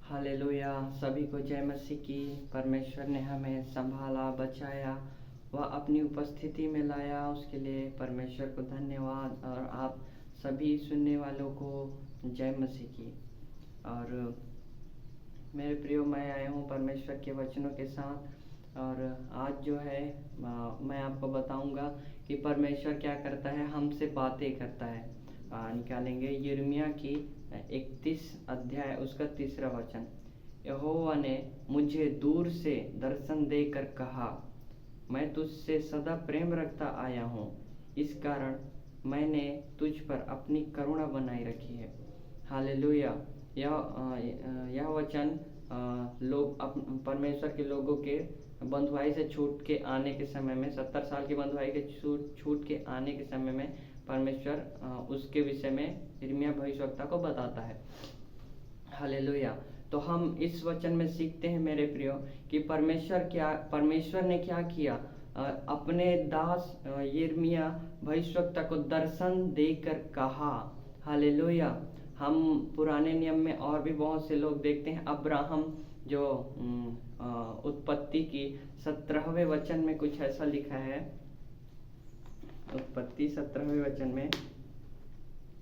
Hallelujah. सभी को जय मसीह की। परमेश्वर ने हमें संभाला, बचाया, वह अपनी उपस्थिति में लाया, उसके लिए परमेश्वर को धन्यवाद। और आप सभी सुनने वालों को जय मसीह की। और मेरे प्रियो, मैं आया हूँ परमेश्वर के वचनों के साथ। और आज जो है मैं आपको बताऊंगा कि परमेश्वर क्या करता है, हमसे बातें करता है। निकालेंगे यिर्मयाह की 31 अध्याय उसका 3रा वचन। यहोवा ने मुझे दूर से दर्शन देकर कहा, मैं तुझसे सदा प्रेम रखता आया हूँ, इस कारण मैंने तुझ पर अपनी करुणा बनाई रखी है। हालेलुया। यह वचन लोग परमेश्वर के लोगों के बंधुआई से छूट के आने के समय में, 70 साल की बंधुआई के छूट के आने के समय में परमेश्वर उसके विषय में यिर्मयाह भविष्यवक्ता को बताता है। हालेलुया। तो हम इस वचन में सीखते हैं मेरे प्रियो कि परमेश्वर ने क्या किया। अपने दास यिर्मयाह भविष्यवक्ता को दर्शन देकर कहा। हालेलुया। हम पुराने नियम में और भी बहुत से लोग देखते हैं। अब्राहम जो उत्पत्ति की 17वें वचन में कुछ ऐसा लिखा है। उत्पत्ति 17वें वचन में,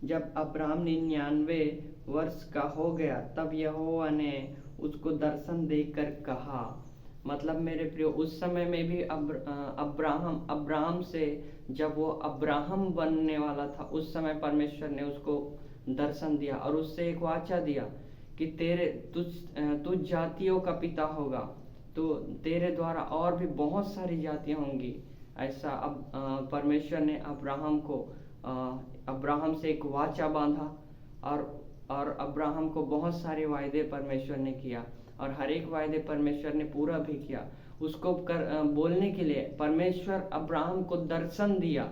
जब अब्राहम 99 वर्ष का हो गया तब यहोवा ने उसको दर्शन देकर कहा। मतलब मेरे प्रियो, उस समय में भी अब्राहम से जब वो अब्राहम बनने वाला था, उस समय परमेश्वर ने उसको दर्शन दिया और उससे एक वाचा दिया कि तुझ जातियों का पिता होगा, तो तेरे द्वारा और भी बहुत सारी जातियां होंगी। ऐसा अब परमेश्वर ने अब्राहम से एक वाचा बांधा और अब्राहम को बहुत सारे वायदे परमेश्वर ने किया और हर एक वायदे परमेश्वर ने पूरा भी किया। उसको बोलने के लिए परमेश्वर अब्राहम को दर्शन दिया।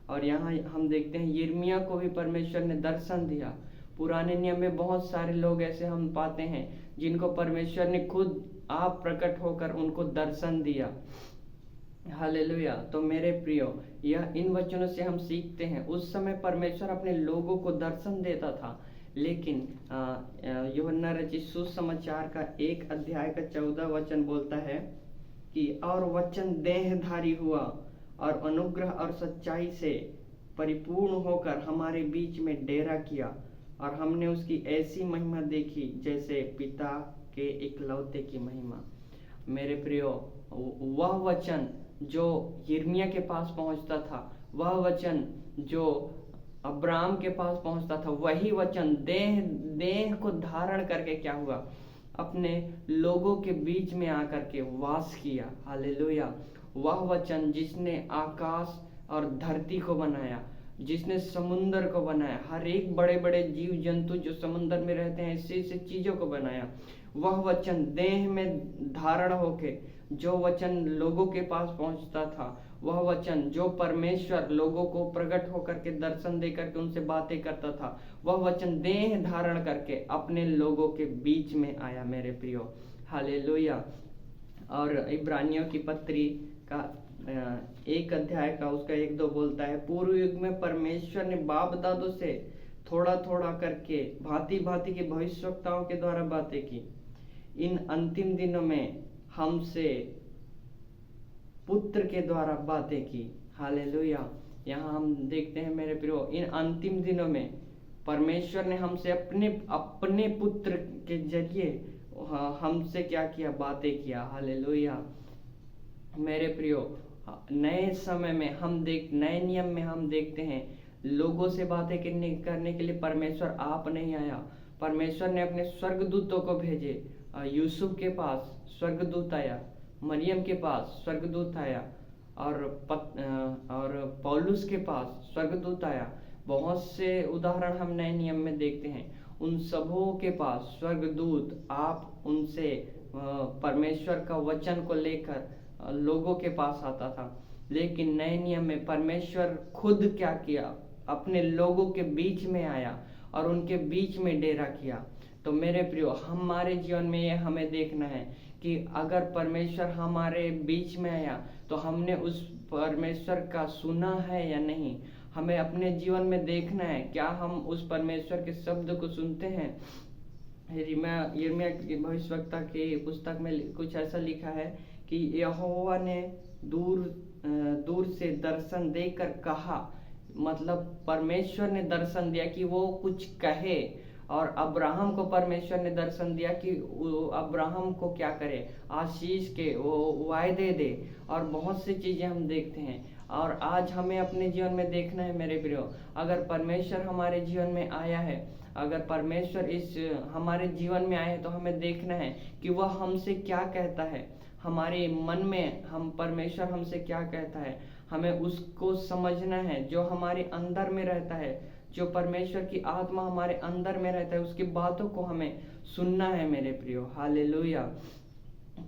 और यहाँ हम देखते हैं यिर्मयाह को भी परमेश्वर ने दर्शन दिया। पुराने नियम में बहुत सारे लोग ऐसे हम पाते हैं जिनको परमेश्वर ने खुद आप प्रकट होकर उनको दर्शन दिया। हालेलुया। तो मेरे प्रियो, यह इन वचनों से हम सीखते हैं, उस समय परमेश्वर अपने लोगों को दर्शन देता था, लेकिन यूहन्ना रचित सुसमाचार का 1 अध्याय का 14 वचन बोलता है कि और वचन देहधारी हुआ और अनुग्रह और सच्चाई से परिपूर्ण होकर हमारे बीच में डेरा किया, और हमने उसकी ऐसी महिमा देखी जैसे पिता के इकलौते की महिमा। मेरे प्रियो, वह वचन जो यिर्मयाह के पास पहुंचता था, वह वचन जो अब्राहम के पास पहुंचता था, वही वचन देह को धारण करके क्या हुआ, अपने लोगों के बीच में आकर के वास किया। हालेलुया। वह वचन जिसने आकाश और धरती को बनाया, जिसने समुद्र को बनाया, हर एक बड़े बड़े जीव जंतु जो समुद्र में रहते हैं, ऐसी चीजों को बनाया, वह वचन देह में धारण होके जो वचन लोगों के पास पहुंचता था, वह वचन जो परमेश्वर लोगों को प्रकट होकर के दर्शन दे करके उनसे बातें करता था, वह वचन देह धारण करके अपने लोगों के बीच में आया। मेरे प्रियो, हालेलुया। और इब्रानियों की पत्री का 1 अध्याय का उसका 1-2 बोलता है, पूर्व युग में परमेश्वर ने बाप दादों से थोड़ा थोड़ा करके भांति भांति के भविष्यवक्ताओं के द्वारा बातें की। इन अंतिम दिनों में हमसे पुत्र के द्वारा बातें की। हालेलुया। यहाँ हम देखते हैं मेरे प्रियो, इन अंतिम दिनों में परमेश्वर ने हमसे अपने पुत्र के जरिए हमसे क्या किया, बातें किया। हालेलुया। मेरे प्रियो, नए समय में नए नियम में हम देखते हैं लोगों से बातें करने के लिए परमेश्वर आप नहीं आया। परमेश्वर ने अपने स्वर्गदूतों को भेजे। यूसुफ के पास स्वर्गदूत आया, मरियम के पास स्वर्गदूत आया, और पौलुस के पास स्वर्गदूत आया। बहुत से उदाहरण हम नए नियम में देखते हैं। उन सबों के पास स्वर्गदूत आप उनसे परमेश्वर का वचन को लेकर लोगों के पास आता था। लेकिन नए नियम में परमेश्वर खुद क्या किया, अपने लोगों के बीच में आया और उनके बीच में डेरा किया। तो मेरे प्रियो, हमारे जीवन में ये हमें देखना है कि अगर परमेश्वर हमारे बीच में आया तो हमने उस परमेश्वर का सुना है या नहीं। हमें अपने जीवन में देखना है, क्या हम उस परमेश्वर के शब्द को सुनते हैं। यिर्मयाह की भविष्यवक्ता की पुस्तक में कुछ ऐसा लिखा है कि यहोवा ने दूर से दर्शन देकर कहा, मतलब परमेश्वर ने दर्शन दिया कि वो कुछ कहे, और अब्राहम को परमेश्वर ने दर्शन दिया कि अब्राहम को क्या करे, आशीष के वो वायदे दे। और बहुत सी चीजें हम देखते हैं, और आज हमें अपने जीवन में देखना है मेरे प्रियो, अगर परमेश्वर हमारे जीवन में आया है, अगर परमेश्वर इस हमारे जीवन में आए हैं, तो हमें देखना है कि वह हमसे क्या कहता है, हमारे मन में हम परमेश्वर हमसे क्या कहता है, हमें उसको समझना है। जो हमारे अंदर में रहता है, जो परमेश्वर की आत्मा हमारे अंदर में रहता है, उसकी बातों को हमें सुनना है मेरे प्रियो। हालेलुया।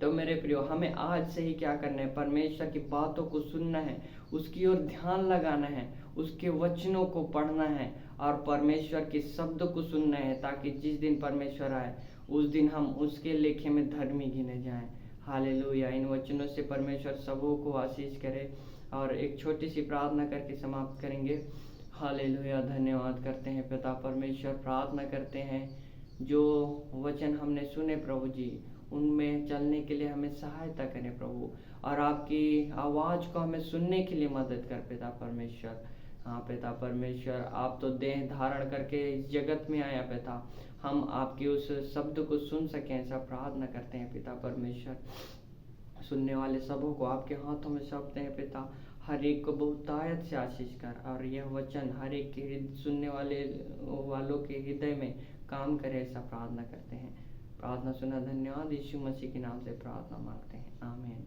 तो मेरे प्रियो, हमें आज से ही क्या करना है, परमेश्वर की बातों को सुनना है, उसकी ओर ध्यान लगाना है, उसके वचनों को पढ़ना है और परमेश्वर के शब्द को सुनना है, ताकि जिस दिन परमेश्वर आए उस दिन हम उसके लेखे में धर्मी गिने जाएं। हालेलुया। इन वचनों से परमेश्वर सबों को आशीष करे। और एक छोटी सी प्रार्थना करके समाप्त करेंगे। हालेलुया। धन्यवाद करते हैं पिता परमेश्वर, प्रार्थना करते हैं जो वचन हमने सुने प्रभु जी, उनमें चलने के लिए हमें सहायता करें प्रभु, और आपकी आवाज़ को हमें सुनने के लिए मदद कर पिता परमेश्वर। हाँ पिता परमेश्वर, आप तो देह धारण करके इस जगत में आया पिता, हम आपके उस शब्द को सुन सकें, ऐसा प्रार्थना करते हैं पिता परमेश्वर। सुनने वाले सबों को आपके हाथों में सौंपते हैं पिता, हर एक को बहुतायत से आशीष कर, और यह वचन हर एक के सुनने वालों के हृदय में काम करे, ऐसा प्रार्थना करते हैं। प्रार्थना सुना, धन्यवाद। यीशु मसीह के नाम से प्रार्थना मांगते हैं, आमीन।